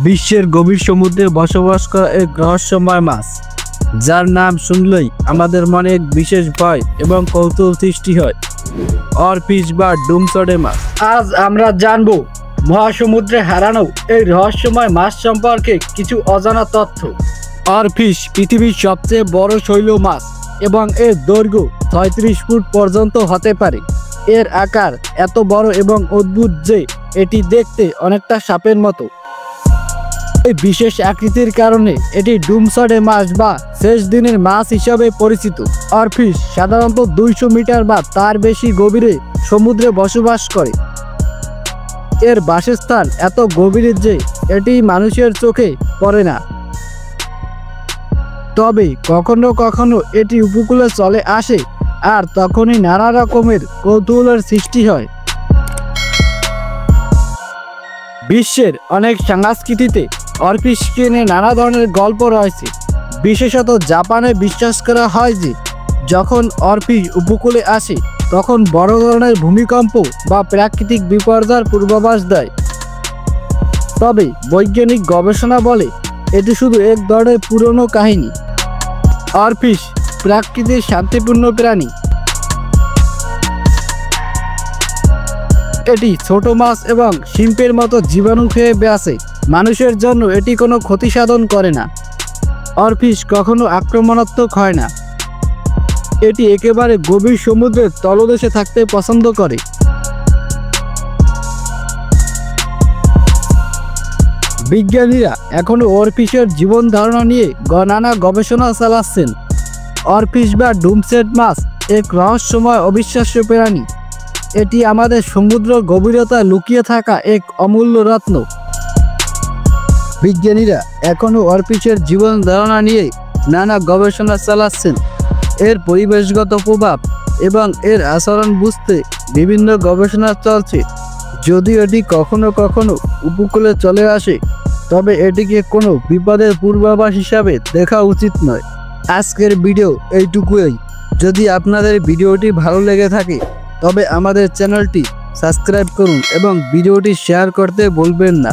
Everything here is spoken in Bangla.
বিশ্বের গভীর সমুদ্রে বসবাস করা এক রহস্যময় মাছ, যার নাম শুনলেই আমাদের মনে এক বিশেষ ভয় এবং কৌতূহল সৃষ্টি হয়। অরফিশ বা ডুমসডে মাছ। আজ আমরা জানব মহাসমুদ্রে হারানো এই রহস্যময় মাছ সম্পর্কে কিছু অজানা তথ্য। অরফিশ পৃথিবীর সবচেয়ে বড় শৈল মাছ এবং এর দৈর্ঘ্য 36 ফুট পর্যন্ত হতে পারে। এর আকার এত বড় এবং অদ্ভুত যে এটি দেখতে অনেকটা সাপের মতো। এই বিশেষ আকৃতির কারণে এটি ডুমসডে মাছ বা শেষ দিনের মাছ হিসাবে পরিচিত। অরফিশ সাধারণত 200 মিটার বা তার বেশি গভীরে সমুদ্রে বসবাস করে। এর বাসস্থান এত গভীরে যে এটি মানুষের চোখে পড়ে না, তবে কখনো কখনো এটি উপকূলে চলে আসে, আর তখনই নানা রকমের কৌতূহলের সৃষ্টি হয়। বিশ্বের অনেক সংস্কৃতিতে অরফিশকে নিয়ে নানা ধরনের গল্প রয়েছে। বিশেষত জাপানে বিশ্বাস করা হয় যে যখন অরফিশ উপকূলে আসে তখন বড় ধরনের ভূমিকম্প বা প্রাকৃতিক বিপর্যয়ের পূর্বাভাস দেয়। তবে বৈজ্ঞানিক গবেষণা বলে এটি শুধু এক ধরনের পুরনো কাহিনী। অরফিশ প্রকৃতির শান্তিপূর্ণ প্রাণী। এটি ছোট মাছ এবং শিম্পের মতো জীবাণু খেয়ে বাঁচে। মানুষের জন্য এটি কোনো ক্ষতি সাধন করে না। অরফিশ কখনো আক্রমণাত্মক হয় না। এটি একেবারে গভীর সমুদ্রের তলদেশে থাকতে পছন্দ করে। বিজ্ঞানীরা এখনো অরফিশের জীবন ধারণা নিয়ে নানা গবেষণা চালাচ্ছেন। অরফিশ বা ডুমসডে মাছ এক রহস্যময় অবিশ্বাস্য প্রাণী। এটি আমাদের সমুদ্র গভীরতায় লুকিয়ে থাকা এক অমূল্য রত্ন। বিজ্ঞানীরা এখনো অরফিশের জীবন ধারণা নিয়ে নানা গবেষণা চালাচ্ছেন। এর পরিবেশগত প্রভাব এবং এর আচরণ বুঝতে বিভিন্ন গবেষণা চলছে। যদি এটি কখনো কখনো উপকূলে চলে আসে, তবে এটিকে কোনো বিপদের পূর্বাভাস হিসাবে দেখা উচিত নয়। আজকের ভিডিও এইটুকুই। যদি আপনাদের ভিডিওটি ভালো লেগে থাকে তবে আমাদের চ্যানেলটি সাবস্ক্রাইব করুন এবং ভিডিওটি শেয়ার করতে ভুলবেন না।